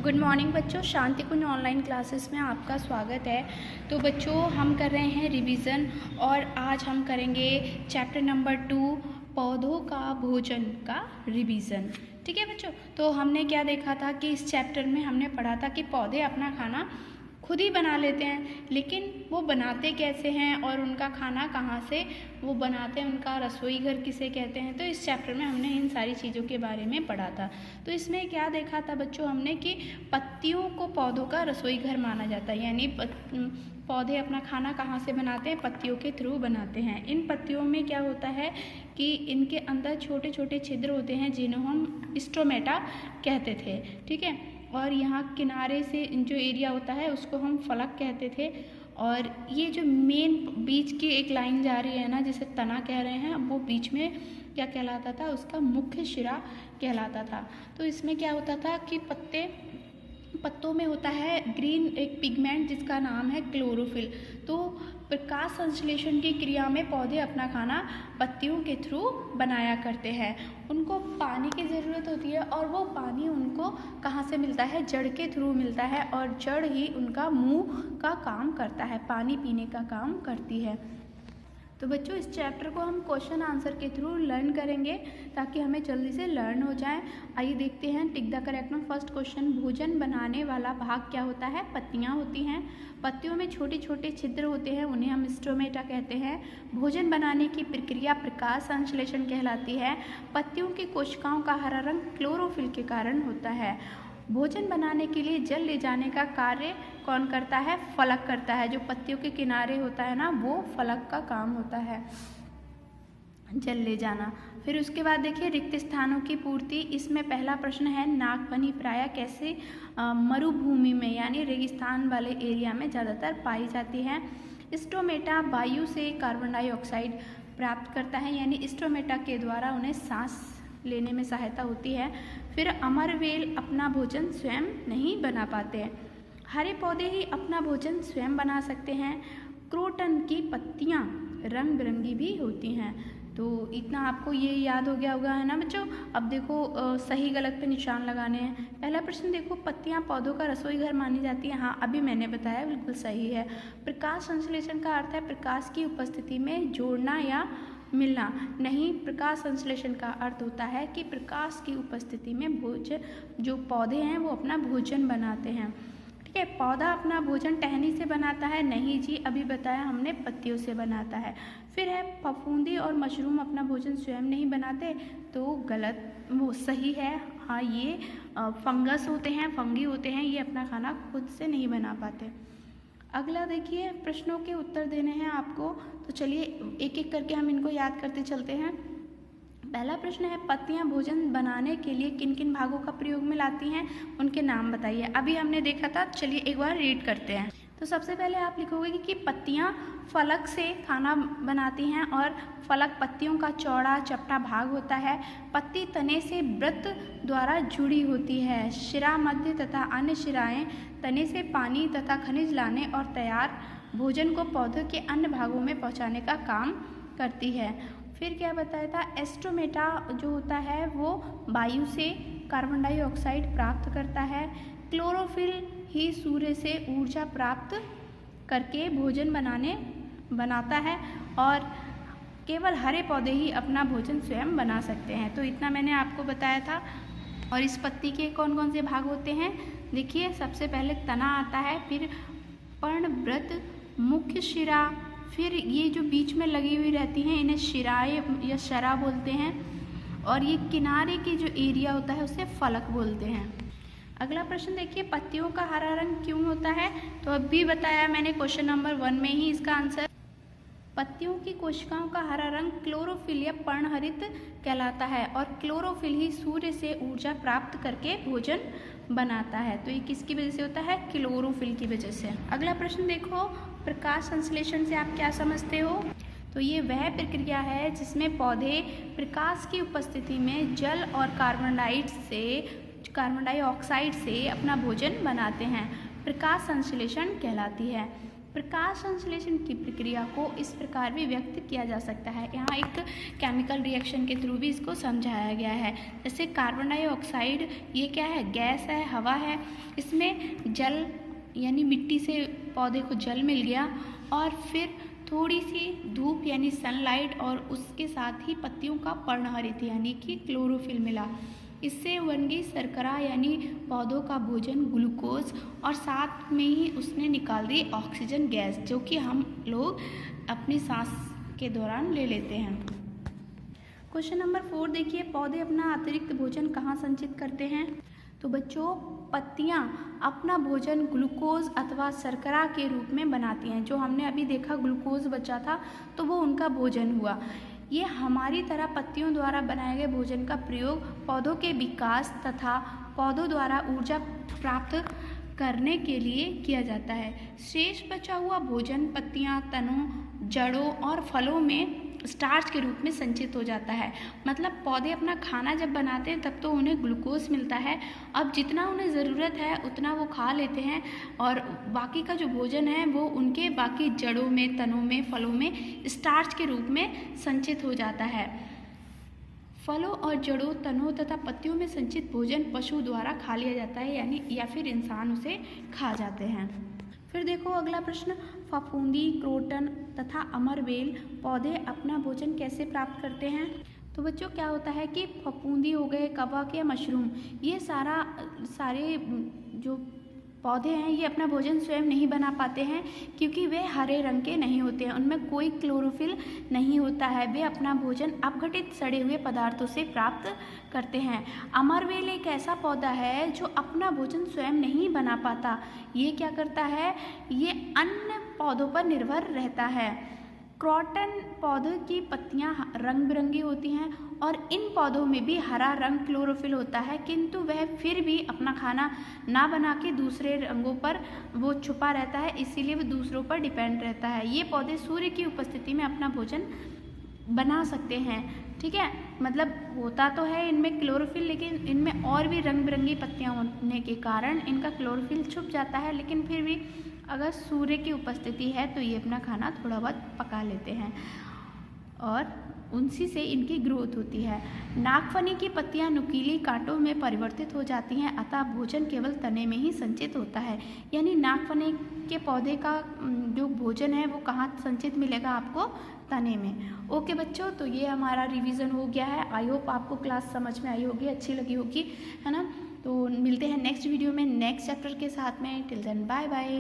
Good morning बच्चों, शांति कुंज online classes में आपका स्वागत है। तो बच्चों हम कर रहे हैं रिवीजन और आज हम करेंगे चैप्टर नंबर 2 पौधों का भोजन का रिवीजन। ठीक है बच्चों, तो हमने क्या देखा था कि इस चैप्टर में हमने पढ़ा था कि पौधे अपना खाना खुद ही बना लेते हैं, लेकिन वो बनाते कैसे हैं और उनका खाना कहाँ से वो बनाते हैं, उनका रसोई घर किसे कहते हैं। तो इस चैप्टर में हमने इन सारी चीज़ों के बारे में पढ़ा था। तो इसमें क्या देखा था बच्चों हमने कि पत्तियों को पौधों का रसोई घर माना जाता है, यानी पौधे अपना खाना कहाँ से बनाते हैं, पत्तियों के थ्रू बनाते हैं। इन पत्तियों में क्या होता है कि इनके अंदर छोटे छोटे छिद्र होते हैं जिन्हें हम स्टोमेटा कहते थे। ठीक है, और यहाँ किनारे से जो एरिया होता है उसको हम फलक कहते थे। और ये जो मेन बीच की एक लाइन जा रही है ना, जिसे तना कह रहे हैं, वो बीच में क्या कहलाता था, उसका मुख्य शिरा कहलाता था। तो इसमें क्या होता था कि पत्तों में होता है ग्रीन एक पिगमेंट जिसका नाम है क्लोरोफिल। तो प्रकाश संश्लेषण की क्रिया में पौधे अपना खाना पत्तियों के थ्रू बनाया करते हैं। उनको पानी की ज़रूरत होती है और वो पानी उनको कहाँ से मिलता है, जड़ के थ्रू मिलता है, और जड़ ही उनका मुंह का काम करता है, पानी पीने का काम करती है। तो बच्चों इस चैप्टर को हम क्वेश्चन आंसर के थ्रू लर्न करेंगे ताकि हमें जल्दी से लर्न हो जाए। आइए देखते हैं, tick the correct one. First question, भोजन बनाने वाला भाग क्या होता है? पत्तियां होती हैं। पत्तियों में छोटे छोटे छिद्र होते हैं, उन्हें हम स्टोमेटा कहते हैं। भोजन बनाने की प्रक्रिया प्रकाश संश्लेषण कहलाती है। पत्तियों की कोशिकाओं का हरा रंग क्लोरोफिल के कारण होता है। भोजन बनाने के लिए जल ले जाने का कार्य कौन करता है? फलक करता है। जो पत्तियों के किनारे होता है ना, वो फलक का काम होता है, जल ले जाना। फिर उसके बाद देखिए रिक्त स्थानों की पूर्ति। इसमें पहला प्रश्न है, नागफनी प्रायः कैसे मरुभूमि में यानी रेगिस्तान वाले एरिया में ज़्यादातर पाई जाती है। स्टोमेटा वायु से कार्बन डाइऑक्साइड प्राप्त करता है, यानी स्टोमेटा के द्वारा उन्हें सांस लेने में सहायता होती है। फिर अमरवेल अपना भोजन स्वयं नहीं बना पाते। हरे पौधे ही अपना भोजन स्वयं बना सकते हैं। क्रोटन की पत्तियां रंग बिरंगी भी होती हैं। तो इतना आपको ये याद हो गया होगा, है ना बच्चों। अब देखो सही गलत पे निशान लगाने हैं। पहला प्रश्न देखो, पत्तियां पौधों का रसोई घर मानी जाती है। हाँ, अभी मैंने बताया, बिल्कुल सही है। प्रकाश संश्लेषण का अर्थ है प्रकाश की उपस्थिति में जोड़ना या मिलना। नहीं, प्रकाश संश्लेषण का अर्थ होता है कि प्रकाश की उपस्थिति में जो पौधे हैं वो अपना भोजन बनाते हैं। ठीक है, पौधा अपना भोजन टहनी से बनाता है। नहीं जी, अभी बताया हमने, पत्तियों से बनाता है। फिर है, फफूंदी और मशरूम अपना भोजन स्वयं नहीं बनाते। तो गलत, वो सही है। हाँ, ये फंगस होते हैं, फंगी होते हैं, ये अपना खाना खुद से नहीं बना पाते। अगला देखिए, प्रश्नों के उत्तर देने हैं आपको, तो चलिए एक एक करके हम इनको याद करते चलते हैं। पहला प्रश्न है, पत्तियां भोजन बनाने के लिए किन किन भागों का प्रयोग में लाती हैं, उनके नाम बताइए। अभी हमने देखा था, चलिए एक बार रीड करते हैं। तो सबसे पहले आप लिखोगे कि पत्तियां फलक से खाना बनाती हैं, और फलक पत्तियों का चौड़ा चपटा भाग होता है। पत्ती तने से वृत्त द्वारा जुड़ी होती है। शिरा, मध्य तथा अन्य शिराएं तने से पानी तथा खनिज लाने और तैयार भोजन को पौधों के अन्य भागों में पहुंचाने का काम करती है। फिर क्या बताया था, एस्टोमेटा जो होता है वो वायु से कार्बन डाइऑक्साइड प्राप्त करता है। क्लोरोफिल ही सूर्य से ऊर्जा प्राप्त करके भोजन बनाता है, और केवल हरे पौधे ही अपना भोजन स्वयं बना सकते हैं। तो इतना मैंने आपको बताया था। और इस पत्ती के कौन कौन से भाग होते हैं, देखिए सबसे पहले तना आता है, फिर पर्णवृत्त, मुख्य शिरा, फिर ये जो बीच में लगी हुई रहती हैं इन्हें शिराएँ या शरा बोलते हैं, और ये किनारे की जो एरिया होता है उसे फलक बोलते हैं। अगला प्रश्न देखिए, पत्तियों का हरा रंग क्यों होता है? तो अभी बताया मैंने क्वेश्चन नंबर 1 में ही इसका आंसर। पत्तियों की कोशिकाओं का हरा रंग क्लोरोफिल या पर्णहरित कहलाता है, और क्लोरोफिल ही सूर्य से ऊर्जा प्राप्त करके भोजन बनाता है। तो ये किसकी वजह से होता है? क्लोरोफिल की वजह से। अगला प्रश्न देखो, प्रकाश संश्लेषण से आप क्या समझते हो? तो ये वह प्रक्रिया है जिसमें पौधे प्रकाश की उपस्थिति में जल और कार्बन डाइऑक्साइड से अपना भोजन बनाते हैं, प्रकाश संश्लेषण कहलाती है। प्रकाश संश्लेषण की प्रक्रिया को इस प्रकार भी व्यक्त किया जा सकता है। यहाँ एक केमिकल रिएक्शन के थ्रू भी इसको समझाया गया है। जैसे कार्बन डाइऑक्साइड, ये क्या है, गैस है, हवा है, इसमें जल यानी मिट्टी से पौधे को जल मिल गया और फिर थोड़ी सी धूप यानी सनलाइट और उसके साथ ही पत्तियों का पर्णहरित यानी कि क्लोरोफिल मिला। इससे बन गई शर्करा यानी पौधों का भोजन ग्लूकोज, और साथ में ही उसने निकाल दी ऑक्सीजन गैस, जो कि हम लोग अपनी सांस के दौरान ले लेते हैं। क्वेश्चन नंबर 4 देखिए, पौधे अपना अतिरिक्त भोजन कहाँ संचित करते हैं? तो बच्चों, पत्तियां अपना भोजन ग्लूकोज अथवा शर्करा के रूप में बनाती हैं। जो हमने अभी देखा ग्लूकोज बचा था तो वो उनका भोजन हुआ। ये हमारी तरह पत्तियों द्वारा बनाए गए भोजन का प्रयोग पौधों के विकास तथा पौधों द्वारा ऊर्जा प्राप्त करने के लिए किया जाता है। शेष बचा हुआ भोजन पत्तियां, तनों, जड़ों और फलों में स्टार्च के रूप में संचित हो जाता है। मतलब पौधे अपना खाना जब बनाते हैं तब तो उन्हें ग्लूकोज मिलता है, अब जितना उन्हें ज़रूरत है उतना वो खा लेते हैं और बाकी का जो भोजन है वो उनके बाकी जड़ों में, तनों में, फलों में स्टार्च के रूप में संचित हो जाता है। फलों और जड़ों, तनों तथा पत्तियों में संचित भोजन पशु द्वारा खा लिया जाता है यानी या फिर इंसान उसे खा जाते हैं। फिर देखो अगला प्रश्न, फफूंदी, क्रोटन तथा अमरबेल पौधे अपना भोजन कैसे प्राप्त करते हैं? तो बच्चों क्या होता है कि फफूंदी हो गए, कवक या मशरूम, ये सारे जो पौधे हैं ये अपना भोजन स्वयं नहीं बना पाते हैं क्योंकि वे हरे रंग के नहीं होते हैं, उनमें कोई क्लोरोफिल नहीं होता है। वे अपना भोजन अपघटित सड़े हुए पदार्थों से प्राप्त करते हैं। अमरवेल एक ऐसा पौधा है जो अपना भोजन स्वयं नहीं बना पाता। ये क्या करता है, ये अन्य पौधों पर निर्भर रहता है। क्रोटन पौधों की पत्तियां रंग बिरंगी होती हैं और इन पौधों में भी हरा रंग क्लोरोफिल होता है, किंतु वह फिर भी अपना खाना ना बना के दूसरे रंगों पर वो छुपा रहता है, इसीलिए वो दूसरों पर डिपेंड रहता है। ये पौधे सूर्य की उपस्थिति में अपना भोजन बना सकते हैं। ठीक है, मतलब होता तो है इनमें क्लोरोफिल, लेकिन इनमें और भी रंग बिरंगी पत्तियां होने के कारण इनका क्लोरोफिल छुप जाता है, लेकिन फिर भी अगर सूर्य की उपस्थिति है तो ये अपना खाना थोड़ा बहुत पका लेते हैं और उनसी से इनकी ग्रोथ होती है। नागफनी की पत्तियां नुकीली कांटों में परिवर्तित हो जाती हैं, अतः भोजन केवल तने में ही संचित होता है। यानी नागफनी के पौधे का जो भोजन है वो कहाँ संचित मिलेगा आपको? तने में। ओके बच्चों, तो ये हमारा रिवीजन हो गया है। आई होप आपको क्लास समझ में आई होगी, अच्छी लगी होगी, है ना। तो मिलते हैं नेक्स्ट वीडियो में नेक्स्ट चैप्टर के साथ में। Till then bye bye.